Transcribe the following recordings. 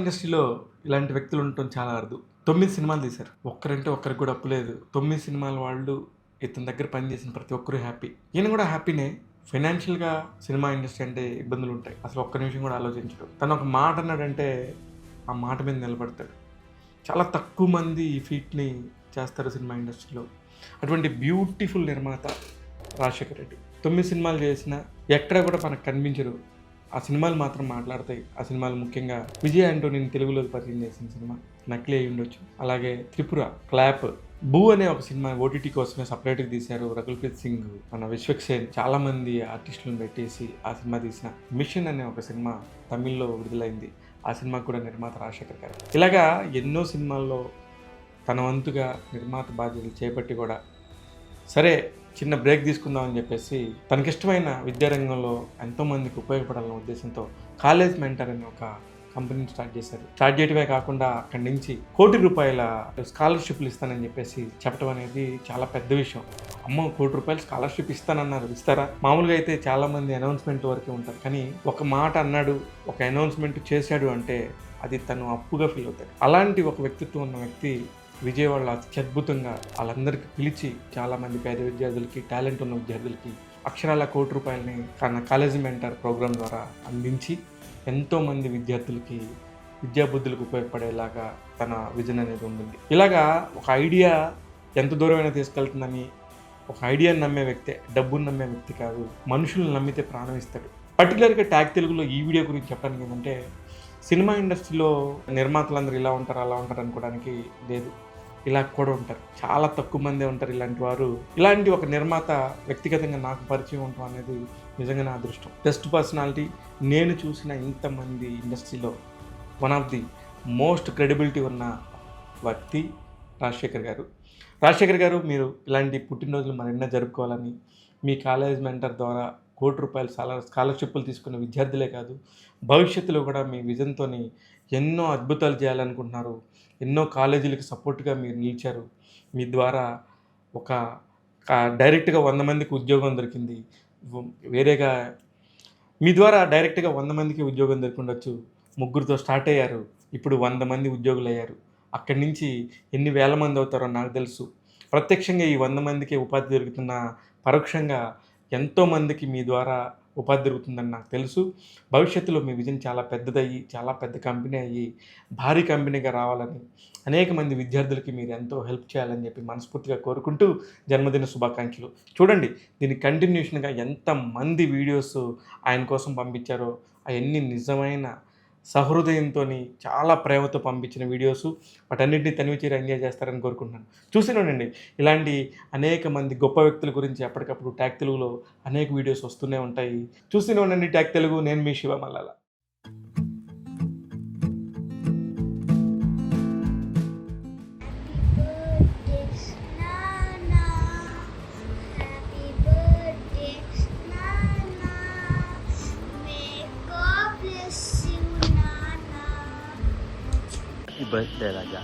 ఇండస్ట్రీలో ఇలాంటి వ్యక్తులు ఉండటం చాలా అరుదు. 9 సినిమాలు తీశారు. ఒక్కరంటే ఒక్కరికి కూడా అప్పు లేదు. 9 సినిమాల వాళ్ళు ఇతని దగ్గర పనిచేసిన ప్రతి ఒక్కరు హ్యాపీ. ఈయన కూడా హ్యాపీనే. ఫైనాన్షియల్‌గా సినిమా ఇండస్ట్రీ అంటే ఇబ్బందులుంటాయి. అసలు ఒక్క నిమిషం కూడా ఆలోచించడు. తను ఒక మాట అన్నాడంటే ఆ మాట మీద నిలబడతాడు. చాలా తక్కువ మంది ఈ ఫీట్‌ని చేస్తారు సినిమా ఇండస్ట్రీలో. అటువంటి బ్యూటిఫుల్ నిర్మాత రాజశేఖర్ రెడ్డి. 9 సినిమాలు చేసినా ఎక్కడ కూడా మనకు కనిపించరు. ఆ సినిమాలు మాత్రం మాట్లాడతాయి. ఆ సినిమాలు ముఖ్యంగా విజయ్ ఆంటోనీని తెలుగులో పరిచయం చేసిన సినిమా నకిలీ అయి ఉండొచ్చు. అలాగే త్రిపుర, క్లాప్, భూ అనే ఒక సినిమా ఓటీటీ కోసమే సపరేట్గా తీశారు. రకుల్ప్రీత్ సింగ్, మన విశ్వక్సేన్, చాలామంది ఆర్టిస్టులను పెట్టేసి ఆ సినిమా తీసిన మిషన్ అనే ఒక సినిమా తమిళ్లో విడుదలైంది. ఆ సినిమాకు కూడా నిర్మాత రాజశేఖర్ గారు. ఇలాగా ఎన్నో సినిమాల్లో తన వంతుగా నిర్మాత బాధ్యతలు చేపట్టి కూడా సరే చిన్న బ్రేక్ తీసుకుందామని చెప్పేసి తనకిష్టమైన విద్యారంగంలో ఎంతోమందికి ఉపయోగపడాలన్న ఉద్దేశంతో కాలేజ్ మెంటర్ అనే ఒక కంపెనీని స్టార్ట్ చేశారు. స్టార్ట్ చేయడమే కాకుండా అక్కడి నుంచి ₹1,00,00,000 స్కాలర్షిప్లు ఇస్తానని చెప్పేసి చెప్పడం అనేది చాలా పెద్ద విషయం. అమ్మో, ₹1,00,00,000 స్కాలర్షిప్ ఇస్తానన్నారు, ఇస్తారా? మామూలుగా అయితే చాలామంది అనౌన్స్మెంట్ వరకే ఉంటారు. కానీ ఒక మాట అన్నాడు, ఒక అనౌన్స్మెంట్ చేశాడు అంటే అది తను అప్పుగా ఫీల్ అవుతాడు. అలాంటి ఒక వ్యక్తిత్వం ఉన్న వ్యక్తి విజయవాడలో అత్యద్భుతంగా వాళ్ళందరికీ పిలిచి చాలామంది పేద విద్యార్థులకి, టాలెంట్ ఉన్న విద్యార్థులకి అక్షరాల ₹1,00,00,000 తన కాలేజీ మెంటర్ ప్రోగ్రాం ద్వారా అందించి ఎంతోమంది విద్యార్థులకి విద్యాబుద్ధులకు ఉపయోగపడేలాగా తన విజన్ అనేది ఉంటుంది. ఇలాగా ఒక ఐడియా ఎంత దూరమైనా తీసుకెళ్తుందని ఒక ఐడియాని నమ్మే వ్యక్తే, డబ్బును నమ్మే వ్యక్తి కాదు. మనుషులను నమ్మితే ప్రాణం ఇస్తాడు. పర్టికులర్గా ట్యాగ్ తెలుగులో ఈ వీడియో గురించి చెప్పడానికి ఏంటంటే, సినిమా ఇండస్ట్రీలో నిర్మాతలందరూ ఇలా ఉంటారు, అలా ఉంటారు అనుకోవడానికి లేదు. ఇలా కూడా ఉంటారు. చాలా తక్కువ మందే ఉంటారు ఇలాంటి వారు. ఇలాంటి ఒక నిర్మాత వ్యక్తిగతంగా నాకు పరిచయం ఉండటం అనేది నిజంగా నా అదృష్టం. Best personality. నేను చూసిన ఇంతమంది ఇండస్ట్రీలో one of the most credibility ఉన్న వ్యక్తి రాజశేఖర్ గారు. రాజశేఖర్ గారు, మీరు ఇలాంటి పుట్టినరోజులు మరెన్నో జరుపుకోవాలని, మీ కాలేజ్ మెంటర్ ద్వారా ₹1,00,00,000 స్కాలర్షిప్లు తీసుకున్న విద్యార్థులే కాదు, భవిష్యత్తులో కూడా మీ విజన్తోని ఎన్నో అద్భుతాలు చేయాలనుకుంటున్నారు. ఎన్నో కాలేజీలకు సపోర్ట్గా మీరు నిలిచారు. మీ ద్వారా ఒక డైరెక్ట్గా 100 మందికి ఉద్యోగం దొరికింది. వేరేగా మీ ద్వారా డైరెక్ట్గా 100 మందికి ఉద్యోగం దొరికిండొచ్చు. 3తో స్టార్ట్ అయ్యారు, ఇప్పుడు 100 మంది ఉద్యోగులు అయ్యారు. అక్కడి నుంచి ఎన్ని వేల మంది అవుతారో నాకు తెలుసు. ప్రత్యక్షంగా ఈ 100 మందికి ఉపాధి దొరుకుతున్న, పరోక్షంగా ఎంతోమందికి మీ ద్వారా ఉపాధి దొరుకుతుందని నాకు తెలుసు. భవిష్యత్తులో మీ విజన్ చాలా పెద్దదయ్యి, చాలా పెద్ద కంపెనీ అయ్యి, భారీ కంపెనీగా రావాలని, అనేక మంది విద్యార్థులకి మీరు ఎంతో హెల్ప్ చేయాలని చెప్పి మనస్ఫూర్తిగా కోరుకుంటూ జన్మదిన శుభాకాంక్షలు. చూడండి, దీని కంటిన్యూషన్గా ఎంతమంది వీడియోస్ ఆయన కోసం పంపించారో అవన్నీ నిజమైన సహృదయంతో చాలా ప్రేమతో పంపించిన వీడియోస్. వాటన్నింటినీ తనివి ఎంజాయ్ చేస్తారని కోరుకుంటున్నాను. చూసినండి, ఇలాంటి అనేక మంది గొప్ప వ్యక్తుల గురించి ఎప్పటికప్పుడు ట్యాగ్ తెలుగులో అనేక వీడియోస్ వస్తూనే ఉంటాయి. చూస్తూనే ఉండండి ట్యాగ్ తెలుగు. నేను మీ Siva Mallala. Birthday Raja.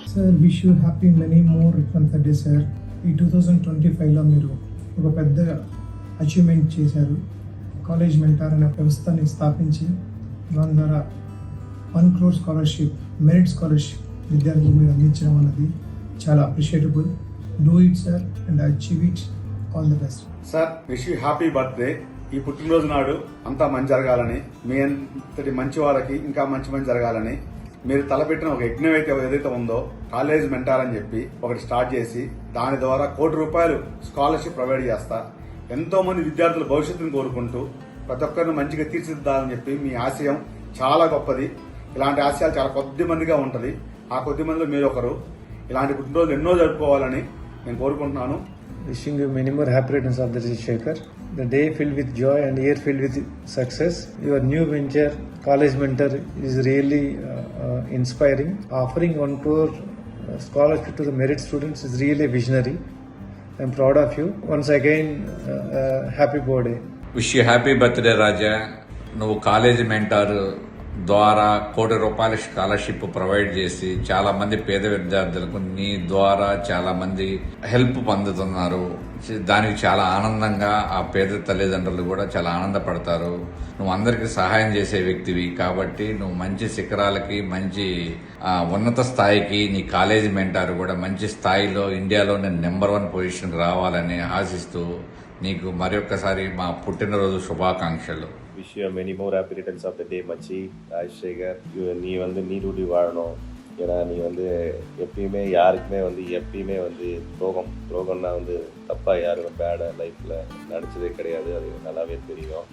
Sir, wish you happy many more returns day sir. ఈ 2025లో మీరు ఒక పెద్ద అచీవ్మెంట్ చేశారు. కాలేజ్ మెంటర్ అనే వ్యవస్థని స్థాపించి దాని ద్వారా 1 crore స్కాలర్షిప్, మెరిట్ స్కాలర్షిప్ విద్యార్థులకు మీరు అందించడం అన్నది చాలా appreciable. Do it sir and achieve it. All the best sir. Wish you happy birthday. ఈ పుట్టినరోజు నాడు అంతా మంచి జరగాలని, మీ అంతటి మంచి వాళ్ళకి ఇంకా మంచి జరగాలని, మీరు తలపెట్టిన ఒక యజ్ఞం ఏదైతే ఉందో, కాలేజ్ మెంటార్ అని చెప్పి ఒకటి స్టార్ట్ చేసి దాని ద్వారా ₹1,00,00,000 స్కాలర్షిప్ ప్రొవైడ్ చేస్తా ఎంతో మంది విద్యార్థుల భవిష్యత్తును కోరుకుంటూ ప్రతి ఒక్కరిని మంచిగా తీర్చిదిద్దాలని చెప్పి మీ ఆశయం చాలా గొప్పది. ఇలాంటి ఆశయాలు చాలా కొద్ది మందిగా ఉంటుంది. ఆ కొద్ది మందిలో మీరు ఒకరు. ఇలాంటి పుట్టినరోజులు ఎన్నో జరుపుకోవాలని నేను కోరుకుంటున్నాను. Wishing you many more happy returns of the day, Shekhar. The day filled with joy and year filled with success. Your new venture, College Mentor, is really inspiring. Offering 1 crore scholarship to the merit students is really visionary. I'm proud of you. Once again, happy birthday. Wish you happy birthday Raja. నువ్వు college mentor, ద్వారా ₹1,00,00,000 scholarship provide చేసి చాలా మంది పేద విద్యార్థులకు నీ ద్వారా చాలా మంది హెల్ప్ పొందుతున్నారు. దానికి చాలా ఆనందంగా ఆ పేద తల్లిదండ్రులు కూడా చాలా ఆనందపడతారు. నువ్వు అందరికీ సహాయం చేసే వ్యక్తివి కాబట్టి నువ్వు మంచి శిఖరాలకి, మంచి ఉన్నత స్థాయికి, నీ కాలేజీ మెంటార్ కూడా మంచి స్థాయిలో ఇండియాలో నేను నెంబర్ 1 పొజిషన్కి రావాలని ఆశిస్తూ నీకు మరొకసారి మా పుట్టినరోజు శుభాకాంక్షలు. Wish you many more happy returns of the day மச்சி ராஜசேகர். நீ வந்து நீடூடி வாழணும். ஏன்னா நீ வந்து எப்பயுமே யாருக்குமே வந்து எப்பயுமே வந்து துரோகம்னா வந்து தப்பாக யாரும் பேடாக லைஃப்பில் நடிச்சதே கிடையாது. அது நல்லாவே தெரியும்.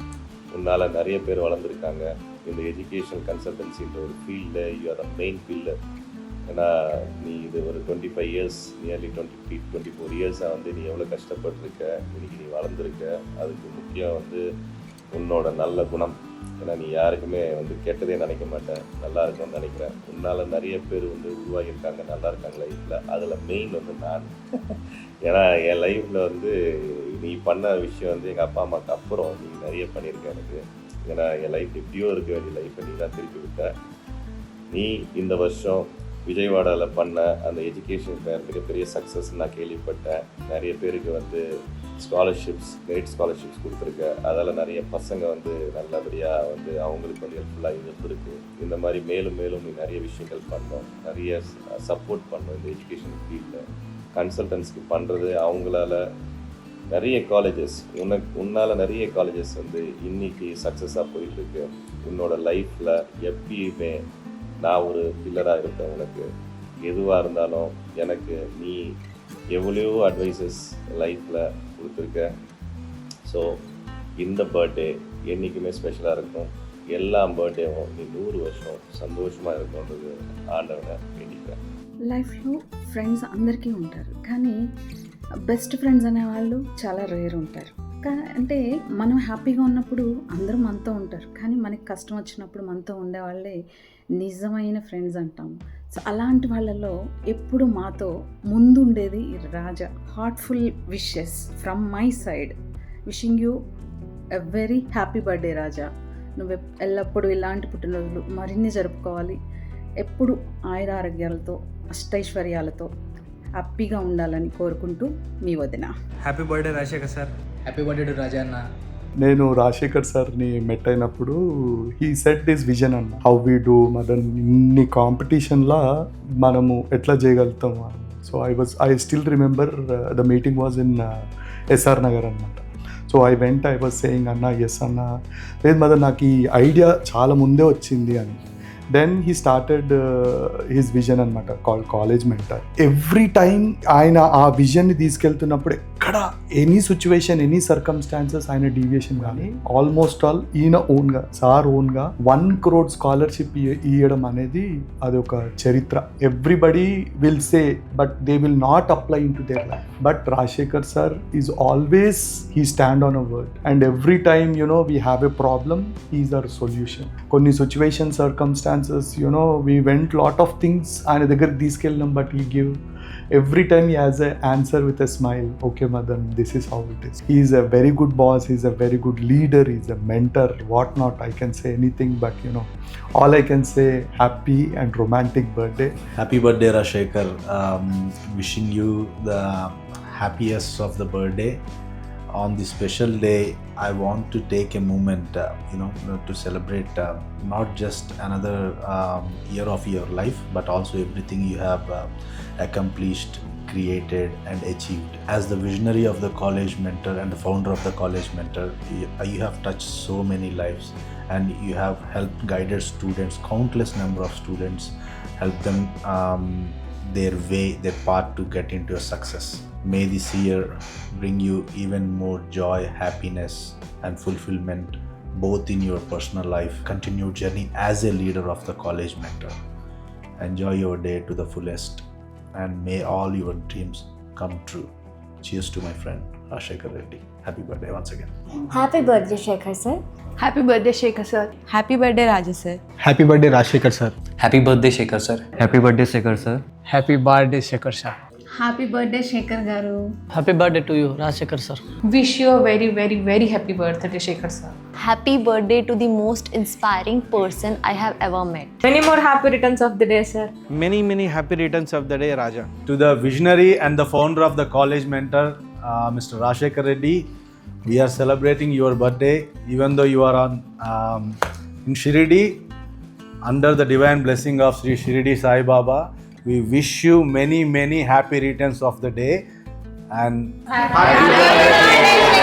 உன்னால் நிறைய பேர் வளர்ந்துருக்காங்க. இந்த எஜுகேஷன் கன்சல்டன்சின்ற ஒரு ஃபீல்டில் you are the main fielder. ஏன்னா நீ இது ஒரு 25 இயர்ஸ், நியர்லி 24 இயர்ஸாக வந்து நீ எவ்வளோ கஷ்டப்பட்டுருக்க, இன்னைக்கு நீ வளர்ந்துருக்க. அதுக்கு முக்கியம் வந்து உன்னோட நல்ல குணம். ஏன்னா நீ யாருக்குமே வந்து கெட்டதே நினைக்க மாட்டேன், நல்லா இருக்கும்னு நினைக்கிறேன். உன்னால் நிறைய பேர் வந்து உருவாகியிருக்காங்க, நல்லா இருக்காங்க லைஃப்பில். அதில் மெயின் வந்து நான். ஏன்னா என் லைஃப்பில் வந்து நீ பண்ண விஷயம் வந்து எங்கள் அப்பா அம்மாவுக்கு அப்புறம் நீ நிறைய பண்ணியிருக்க எனக்கு. ஏன்னா என் லைஃப் எப்படியோ இருக்க வேண்டிய லைஃப்பை நீ தான் திருப்பி விட்ட. நீ இந்த வருஷம் விஜயவாடாவில் பண்ண அந்த எஜுகேஷன் ஃபேர் மிகப்பெரிய சக்ஸஸ் நான் கேள்விப்பட்டேன். நிறைய பேருக்கு வந்து ஸ்காலர்ஷிப்ஸ், மெரிட் ஸ்காலர்ஷிப்ஸ் கொடுத்துருக்க. அதால் நிறைய பசங்க வந்து நல்லபடியாக வந்து அவங்களுக்கு வந்து ஹெல்ப்ஃபுல்லாக இருந்திருக்கு. இந்த மாதிரி மேலும் மேலும் நீ நிறைய விஷயங்கள் பண்ணோம், நிறைய சப்போர்ட் பண்ணோம். இந்த எஜுகேஷன் ஃபீல்டில் கன்சல்டன்ஸ்க்கு பண்ணுறது அவங்களால நிறைய காலேஜஸ் உன்னால் நிறைய காலேஜஸ் வந்து இன்றைக்கி சக்ஸஸாக போயிட்டுருக்கு. உன்னோட லைஃப்பில் எப்பயுமே நான் ஒரு பில்லராக இருப்பேன். உனக்கு எதுவாக இருந்தாலும் எனக்கு நீ எவ்வளோ அட்வைசஸ் லைஃப்பில் கொடுத்துருக்க. ஸோ இந்த பர்த்டே என்றைக்குமே ஸ்பெஷலாக இருக்கும். எல்லா பர்த்டேவும் நீ 100 வருஷம் సந்தోషமாக இருக்குன்றது ఆండవనే వేడుకుంటున్నాను. లైఫ్లో ఫ్రెండ్స్ అందరికీ ఉంటారు, కానీ బెస్ట్ ఫ్రెండ్స్ అనేవాళ్ళు చాలా రేర్ ఉంటారు. అంటే మనం హ్యాపీగా ఉన్నప్పుడు అందరూ మనతో ఉంటారు, కానీ మనకి కష్టం వచ్చినప్పుడు మనతో ఉండేవాళ్ళే నిజమైన ఫ్రెండ్స్ అంటాము. సో అలాంటి వాళ్ళలో ఎప్పుడు మాతో ముందు ఉండేది Raja. Heartful wishes from my side. Wishing you a very happy birthday Raja. నువ్వు ఎల్లప్పుడూ ఇలాంటి పుట్టినరోజులు మరిన్ని జరుపుకోవాలి. ఎప్పుడు ఆయురారోగ్యాలతో, అష్టైశ్వర్యాలతో హ్యాపీగా ఉండాలని కోరుకుంటూ మీ వదిన. Happy birthday Rajasekhar sir. Happy birthday to Raja అన్న. నేను రాజశేఖర్ సార్ని మెట్ అయినప్పుడు హీ సెట్ దిస్ విజన్ అన్న, హౌ వీ డూ మదన్ ఇన్ని కాంపిటీషన్లా మనము ఎట్లా చేయగలుగుతాం. So I still remember the meeting was in SR Nagar అనమాట. So I went, I was saying అన్న ఎస్ అన్న, లేదు మదన్ నాకు ఈ ఐడియా చాలా ముందే వచ్చింది అని. Then he started his vision అనమాట, called college mentor. Every time ఆయన ఆ విజన్ని తీసుకెళ్తున్నప్పుడు ఎక్కడ ఎనీ సిచ్యువేషన్, ఎనీ సర్కమ్స్టాన్సెస్ ఆయన డీవియేషన్ కానీ ఆల్మోస్ట్ ఆల్ ఈయన ఓన్గా, సార్ ఓన్గా 1 crore స్కాలర్షిప్ ఇవ్వడం అనేది అది ఒక చరిత్ర. Everybody will say but they will not apply in to their life. But Rajasekhar sir is always he stand on a word and every time we have a problem, he is our solution. కొన్ని situation circumstances we went lot of things ఆయన దగ్గరికి తీసుకెళ్ళినాం, but he give every time he has an answer with a smile. Okay Madan, this is how it is. He is a very good boss, he is a very good leader, he is a mentor, what not. I can say anything, but all I can say, happy and romantic birthday. Happy birthday Rajshekhar. Wishing you the happiest of the birthday. On this special day, I want to take a moment, to celebrate not just another year of your life, but also everything you have accomplished, created and achieved. As the visionary of the College Mentor and the founder of the College Mentor, you have touched so many lives and you have helped, guided students, countless number of students, helped them their path to get into a success. May this year bring you even more joy, happiness and fulfillment both in your personal life, continued journey as a leader of the College Mentor. Enjoy your day to the fullest and may all your dreams come true. Cheers to my friend Rajshekhar Reddy. Happy birthday once again. Happy birthday Shekhar sir. Happy birthday Shekhar sir. Happy birthday Raja sir. Happy birthday Rajasekhar sir. Happy birthday Sekhar sir. Happy birthday Sekhar sir. Happy birthday Sekhar sir. Happy birthday Sekhar గారు. Happy birthday to you Rajasekhar sir. Wish you very very very happy birthday Sekhar sir. Happy birthday to the most inspiring person I have ever met. Many more happy returns of the day sir. Many happy returns of the day, Raja. To the visionary and the founder of the college mentor, Mr. Rajshekhar Reddy, we are celebrating your birthday, even though you are in Shirdi, under the divine blessing of Sri Shirdi Sai Baba. We wish you many happy returns of the day and happy birthday.